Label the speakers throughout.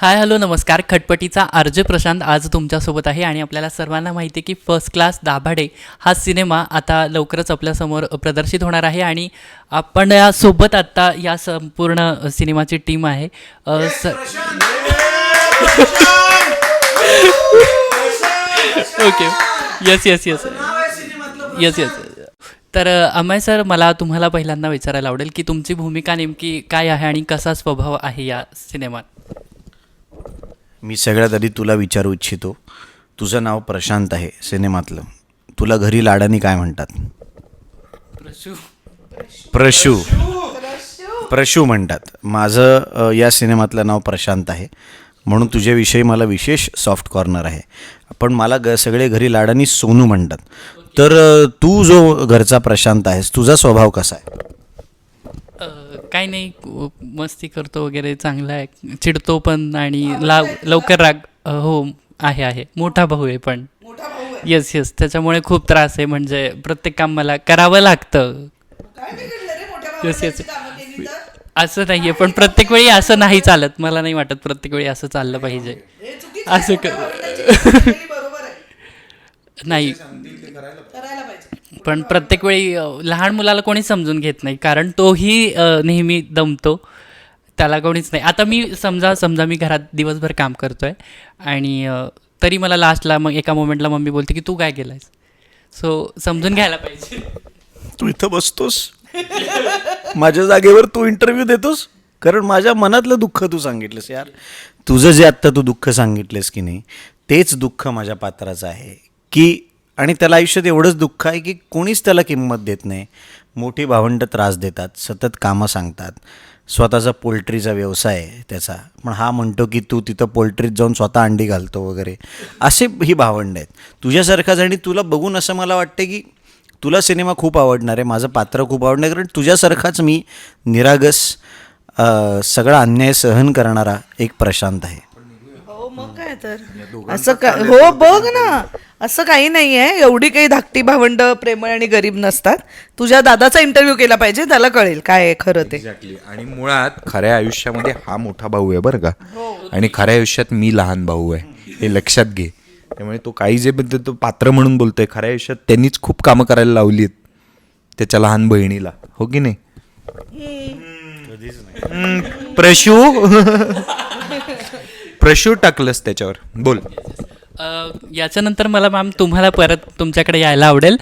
Speaker 1: Hi hello नमस्कार. खटपटीचा RJ. Prashant आज तुमच्यासोबत आहे आणि आपल्याला सर्वांना माहिती आहे की फर्स्ट क्लास दाभाडे हा सिनेमा आता लवकरच आपल्यासमोर प्रदर्शित होणार आहे आणि आपण यासोबत आत्ता या संपूर्ण सिनेमाची टीम आहे. Okay. Yes yes yes yes yes. तर अमय सर, मला तुम्हाला पहिल्यांदा विचारायला आवडेल की तुमची भूमिका नेमकी काय आहे आणि कसा स्वभाव आहे या सिनेमात.
Speaker 2: मी सगळ्यात आधी तुला विचारू इच्छितो, तुझं नाव प्रशांत आहे सिनेमातलं, तुला घरी लाडानी काय म्हणतात? प्रशू प्रशू म्हणतात. माझं या सिनेमातलं नाव प्रशांत आहे, म्हणून तुझ्याविषयी मला विशेष सॉफ्ट कॉर्नर आहे. पण मला सगळे घरी लाडानी सोनू म्हणतात. तर तू जो घरचा प्रशांत आहेस, तुझा स्वभाव कसा आहे?
Speaker 1: काही नाही, मस्ती करतो वगैरे, चांगला आहे, चिडतो पण आणि लवकर राग. हो, आहे मोठा भाऊ आहे पण. येस येस, त्याच्यामुळे खूप त्रास आहे, म्हणजे प्रत्येक काम मला करावं लागतं. येस येस, असं नाही आहे, पण प्रत्येक वेळी असं नाही चालत. मला नाही वाटत प्रत्येक वेळी असं चाललं पाहिजे. असं नाही, पण प्रत्येक वेळी लहान मुलाला कोणीच समजून घेत नाही, कारण तोही नेहमी दमतो, त्याला कोणीच नाही. आता मी समजा मी घरात दिवसभर काम करतोय आणि तरी मला लास्टला मग एका मोमेंटला मम्मी बोलते की तू काय केलंयस. सो समजून घ्यायला पाहिजे.
Speaker 2: तू इथं बसतोस माझ्या जागेवर, तू इंटरव्ह्यू देतोस, कारण माझ्या मनातलं दुःख तू सांगितलंस. यार, तुझं जे आत्ता तू दुःख सांगितलंस की नाही, तेच दुःख माझ्या पात्राचं आहे की, आणि त्याला आयुष्यात एवढंच दुःख आहे की कोणीच त्याला किंमत देत नाही. मोठी भावंडं त्रास देतात, सतत कामं सांगतात, स्वतःचा पोल्ट्रीचा व्यवसाय आहे त्याचा, पण हा म्हणतो की तू तिथं पोल्ट्रीत जाऊन स्वतः अंडी घालतो वगैरे, असे ही भावंडं आहेत तुझ्यासारखाच. आणि तुला बघून असं मला वाटतं की तुला सिनेमा खूप आवडणार आहे, माझं पात्र खूप आवडणार आहे, कारण तुझ्यासारखाच मी निरागस सगळा अन्याय सहन करणारा एक प्रशांत आहे.
Speaker 3: हो, मग काय तर असं काय. हो, बघ ना, असं काही नाही आहे. एवढी काही धाकटी भावंड प्रेमळ आणि गरीब नसतात. तुझ्या दादाचा इंटरव्ह्यू केला पाहिजे, त्याला कळेल काय आहे खरं ते.
Speaker 4: एक्झॅक्टली. आणि मुळात खऱ्या आयुष्यामध्ये हा मोठा भाऊ आहे बरं का, आणि खऱ्या आयुष्यात मी लहान भाऊ आहे, हे लक्षात घे. त्यामुळे तो काही जे तो पात्र म्हणून बोलतोय, खऱ्या आयुष्यात त्यांनीच खूप कामं करायला लावली आहेत त्याच्या लहान बहिणीला, हो की नाही? प्रशू टाकलंस त्याच्यावर, बोल.
Speaker 1: याच्यानंतर मला मॅम तुम्हाला परत तुमच्याकडे यायला आवडेल.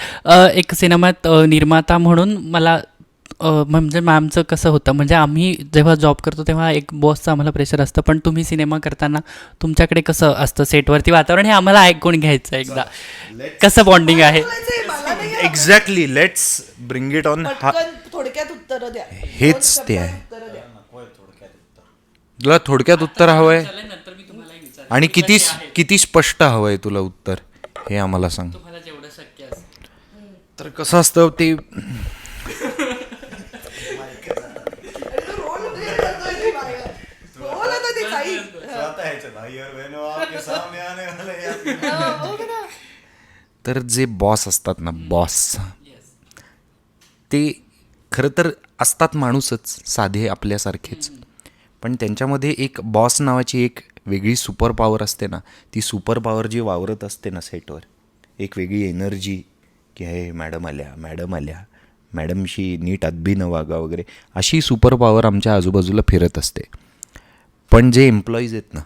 Speaker 1: एक सिनेमात निर्माता म्हणून मला म्हणजे मॅमचं कसं होतं, म्हणजे आम्ही जेव्हा जॉब करतो तेव्हा एक बॉसचं आम्हाला प्रेशर असतं, पण तुम्ही सिनेमा करताना तुमच्याकडे कसं असतं सेटवरती वातावरण, हे आम्हाला ऐकून घ्यायचं एकदा. कसं बॉन्डिंग आहे?
Speaker 4: Exactly, let's bring it on.
Speaker 3: थोडक्यात उत्तर द्या.
Speaker 4: हेच ते आहे. तुला थोडक्यात उत्तर हवंय आणि किती स्पष्ट हवंय तुला उत्तर, हे आम्हाला सांग.
Speaker 1: जेवढं शक्य असतं.
Speaker 4: तर कसं असतं ते, तर जे बॉस असतात ना, बॉस, ते खरं तर असतात माणूसच, साधे आपल्यासारखेच, पण त्यांच्यामध्ये एक बॉस नावाची एक वेगळी सुपर पॉवर असते ना. ती सुपर पॉवर जी वावरत असते ना सेटवर, एक वेगळी एनर्जी की हे मॅडम आल्या, मॅडमशी नीट अदबी न वागा वगैरे, अशी सुपर पॉवर आमच्या आजूबाजूला फिरत असते. पण जे एम्प्लॉईज आहेत ना,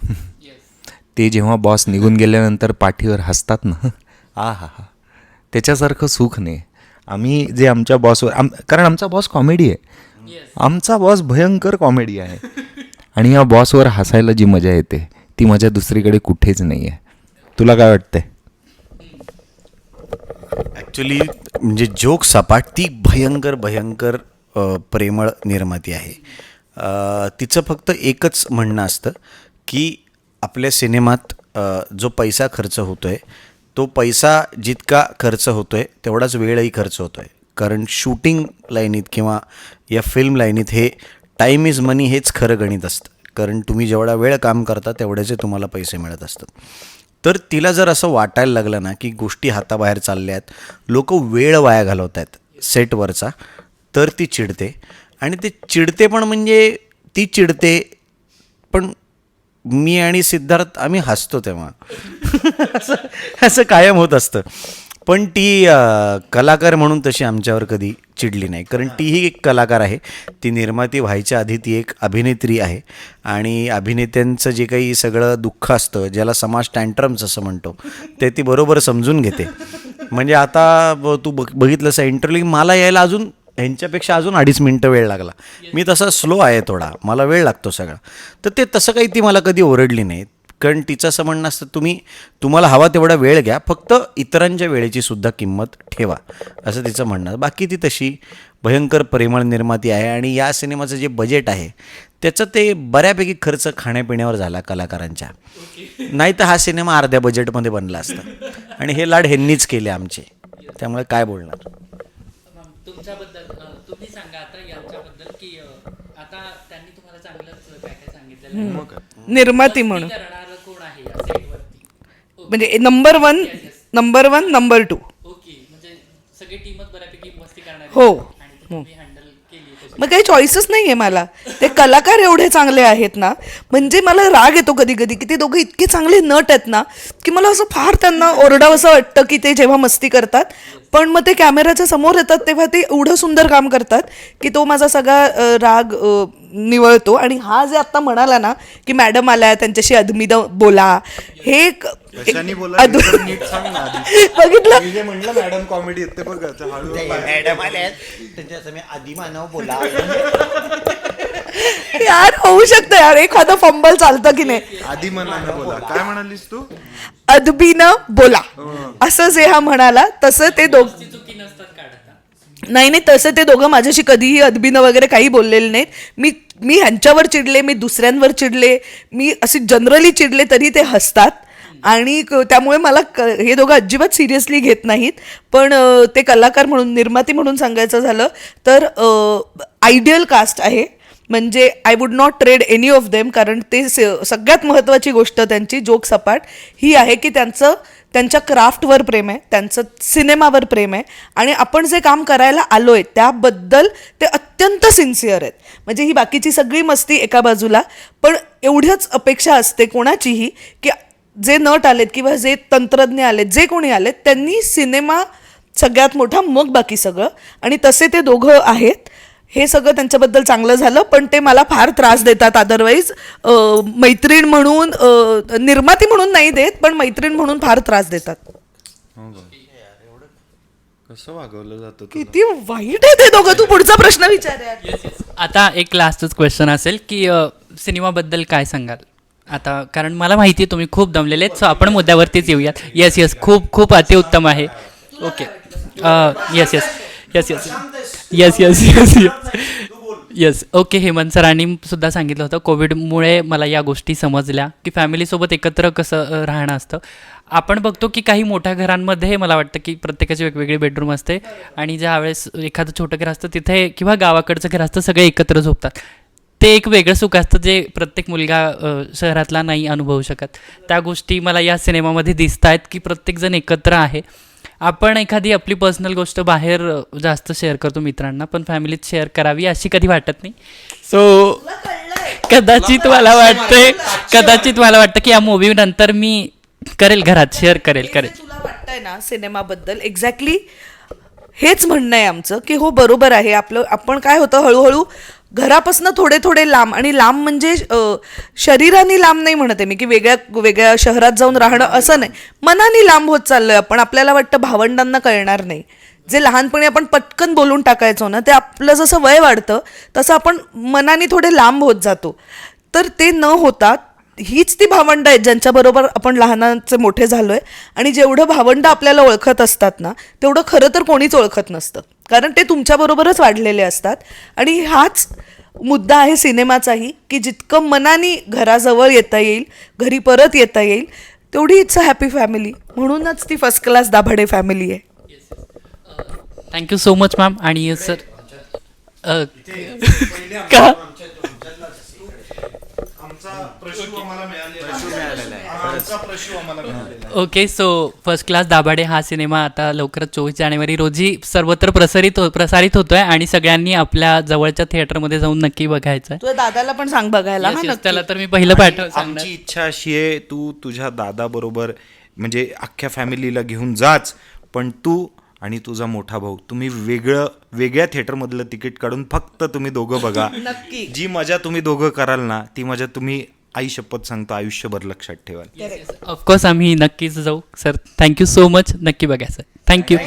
Speaker 4: ते जेव्हा बॉस निघून गेल्यानंतर पाठीवर हसतात ना, हा, त्याच्यासारखं सुख नाही. आम्ही जे आमच्या बॉसवर, कारण आमचा बॉस कॉमेडी आहे, आमचा बॉस भयंकर कॉमेडी आहे, आणि या बॉसवर हसायला जी मजा येते ती मजा दुसरीकडे कुठेच नाही आहे. तुला काय वाटतंय?
Speaker 2: ॲक्च्युली म्हणजे जोक सपाट, ती भयंकर प्रेमळ निर्माती आहे. तिचं फक्त एकच म्हणणं असतं की आपल्या सिनेमात जो पैसा खर्च होतो आहे, तो पैसा जितका खर्च होतो आहे तेवढाच वेळही खर्च होतो आहे. कारण शूटिंग लाईनीत किंवा या फिल्म लाईनीत हे टाईम इज मनी हेच खरं गणित असतं. कारण तुम्ही जेवढा वेळ काम करता तेवढ्याचे तुम्हाला पैसे मिळत असतात. तर तिला जर असं वाटायला लागलं ना की गोष्टी हाताबाहेर चालल्या आहेत, लोक वेळ वाया घालवत आहेत सेटवरचा, तर ती चिडते. आणि ते चिडते पण म्हणजे ती चिडते पण मी आणि सिद्धार्थ आम्ही हसतो तेव्हा असं कायम होत असतं. पण ती कलाकार म्हणून तशी आमच्यावर कधी चिडली नाही, कारण तीही एक कलाकार आहे. ती निर्माती व्हायच्या आधी ती एक अभिनेत्री आहे आणि अभिनेत्यांचं जे काही सगळं दुःख असतं, ज्याला समाज टँट्रम्स असं म्हणतो, ते ती बरोबर समजून घेते. म्हणजे आता तू बघितलंस इंटरव्ह्यू मला यायला अजून ह्यांच्यापेक्षा अजून 2.5 मिनटं वेळ लागला. मी तसा स्लो आहे थोडा, मला वेळ लागतो सगळा. तर ते तसं काही ती मला कधी ओरडली नाही, कारण तिचं असं म्हणणं असतं तुम्हाला हवा तेवढा वेळ घ्या, फक्त इतरांच्या वेळेची सुद्धा किंमत ठेवा, असं तिचं म्हणणं. बाकी ती तशी भयंकर प्रेमळ निर्माती आहे आणि या सिनेमाचं जे बजेट आहे त्याचं ते बऱ्यापैकी खर्च खाण्यापिण्यावर झाला कलाकारांच्या. नाही तर हा सिनेमा अर्ध्या बजेटमध्ये बनला असता आणि हे लाड ह्यांनीच केले आमचे, त्यामुळे काय बोलणार.
Speaker 1: तुमच्याबद्दल तुम्ही सांगा आता यांच्याबद्दल की आता त्यांनी तुम्हाला चांगलंच काय काय सांगितलं
Speaker 3: निर्माती म्हणून
Speaker 1: करणारं कोण आहे या सेटवरती.
Speaker 3: म्हणजे नंबर वन, नंबर 2.
Speaker 1: ओके, म्हणजे सगळी टीमच बऱ्यापैकी मस्ती करणार
Speaker 3: हो.
Speaker 1: आणि ती तुम्ही हँडल केली तशी.
Speaker 3: मग काही चॉईसच नाही आहे मला. ते कलाकार एवढे चांगले आहेत ना, म्हणजे मला राग येतो कधी कधी की ते दोघं इतके चांगले नट आहेत ना, की मला असं फार त्यांना ओरडावंसं वाटतं की ते जेव्हा मस्ती करतात, पण मग ते कॅमेऱ्याच्या समोर येतात तेव्हा ते एवढं सुंदर काम करतात की तो माझा सगळा राग निवळतो. आणि हा जे आत्ता म्हणाला ना की मॅडम आल्या त्यांच्याशी अदमीद बोला, हे एक बघितलं
Speaker 5: म्हणलं मॅडम कॉमेडी येते बघ
Speaker 2: मॅडम आल्या त्यांच्या आधी मानव बोला.
Speaker 3: यार होऊ शकतं यार, एखादं फंबल चालतं की नाही.
Speaker 5: आधी मनानं बोला. काय म्हणालीस तू?
Speaker 3: अदबीनं बोला असं जे हा म्हणाला तसं ते
Speaker 1: चुकी नसतात काढता.
Speaker 3: नाही तसं ते दोघं माझ्याशी कधीही अदबीनं वगैरे काही बोललेले नाहीत. मी ह्यांच्यावर चिडले, मी दुसऱ्यांवर चिडले, मी अशी जनरली चिडले तरी ते हसतात आणि त्यामुळे मला हे दोघं अजिबात सिरियसली घेत नाहीत. पण ते कलाकार म्हणून, निर्माती म्हणून सांगायचं झालं तर आयडियल कास्ट आहे. म्हणजे I would not trade any of them, कारण ते सगळ्यात महत्त्वाची गोष्ट त्यांची जोक सपाट ही आहे की त्यांच्या क्राफ्टवर प्रेम आहे, त्यांचं सिनेमावर प्रेम आहे आणि आपण जे काम करायला आलो आहे त्याबद्दल ते अत्यंत सिन्सिअर आहेत. म्हणजे ही बाकीची सगळी मस्ती एका बाजूला, पण एवढ्याच अपेक्षा असते कोणाचीही की जे नट आलेत किंवा जे तंत्रज्ञ आलेत, जे कोणी आलेत, त्यांनी सिनेमा सगळ्यात मोठा मग बाकी सगळं, आणि तसे ते दोघं आहेत. हे सगळं त्यांच्याबद्दल चांगलं झालं, पण ते मला फार त्रास देतात. अदरवाईज मैत्रीण म्हणून, निर्माती म्हणून नाही देत, पण मैत्रीण म्हणून फार त्रास देतात.
Speaker 5: कसं वागवलं जातं?
Speaker 3: किती वाईट आहे ते दोघं. तू पुढचा प्रश्न विचार यार.
Speaker 1: आता एक लास्टच क्वेश्चन असेल की सिनेमाबद्दल काय सांगाल आता, कारण मला माहिती आहे तुम्ही खूप दमलेले आहेत, सो आपण मुद्द्यावरतीच येऊयात. येस खूप अतिउत्तम आहे. Okay, yes okay. हेमंत सरांनी सुद्धा सांगितलं होतं कोविडमुळे मला या गोष्टी समजल्या की फॅमिलीसोबत एकत्र कसं राहणं असतं. आपण बघतो की काही मोठ्या घरांमध्ये मला वाटतं की प्रत्येकाची वेगवेगळी बेडरूम असते आणि ज्यावेळेस एखादं छोटं घर असतं तिथे किंवा गावाकडचं घर असतं सगळे एकत्र झोपतात. ते एक वेगळं सुख असतं जे प्रत्येक मुलगा शहरातला नाही अनुभवू शकत. त्या गोष्टी मला या सिनेमामध्ये दिसत आहेत की प्रत्येकजण एकत्र आहे. आपण एखादी आपली पर्सनल गोष्ट बाहेर जास्त शेअर करतो मित्रांना, पण फॅमिलीत शेअर करावी अशी कधी वाटत नाही. सो कदाचित मला वाटतं की या मूवी नंतर मी करेल, घरात शेअर करेल.
Speaker 3: तुला वाटतंय ना सिनेमाबद्दल एक्झॅक्टली हेच म्हणणं आहे आमचं की हो बरोबर आहे. आपण काय होतं हळूहळू घरापासून थोडे लांब, आणि लांब म्हणजे शरीराने लांब नाही म्हणते मी की वेगळ्या शहरात जाऊन राहणं असं नाही, मनाने लांब होत चाललोय आपण. आपल्याला वाटतं भावंडांना कळणार नाही. जे लहानपणी आपण पटकन बोलून टाकायचो ना, ते आपलं जसं वय वाढतं तसं आपण मनाने थोडे लांब होत जातो. तर ते न होता हीच ती भावंडं आहेत ज्यांच्याबरोबर आपण लहानाचे मोठे झालोय. आणि जेवढं भावंडं आपल्याला ओळखत असतात ना, तेवढं खरं तर कोणीच ओळखत नसतं, कारण ते तुमच्याबरोबरच वाढलेले असतात. आणि हाच मुद्दा आहे सिनेमाचाही की जितकं मनाने घराजवळ येता येईल, घरी परत येता येईल, तेवढी इट्स अ हॅपी फॅमिली. म्हणूनच ती फर्स्ट क्लास दाभाडे फॅमिली आहे.
Speaker 1: Thank you so much ma'am. आणि सर का okay, so first class Dabhade हा सिनेमा आता लवकरच 24 जानेवारी रोजी सर्वत्र प्रसारित होतोय आणि सगळ्यांनी आपल्या जवळच्या थिएटरमध्ये जाऊन नक्की बघायचं आहे.
Speaker 3: तुझ्या दादाला पण सांग बघायला हा नक्की.
Speaker 1: त्याला तर मी पहिलं सांगणार.
Speaker 4: आमची इच्छा अशी आहे, तू तुझ्या दादाबरोबर म्हणजे अख्ख्या फॅमिलीला घेऊन जाच, पण तू आणि तुझा मोठा भाऊ तुम्ही वेगळ्या थिएटरमधलं तिकीट काढून फक्त तुम्ही दोघं बघा.
Speaker 3: नक्की.
Speaker 4: जी मजा तुम्ही दोघं कराल ना, ती मजा तुम्ही आई शपथ सांगतो आयुष्यभर लक्षात ठेवाल.
Speaker 1: ऑफकोर्स आम्ही नक्कीच जाऊ. Sir thank you so much. नक्की बघायचं. थँक्यू.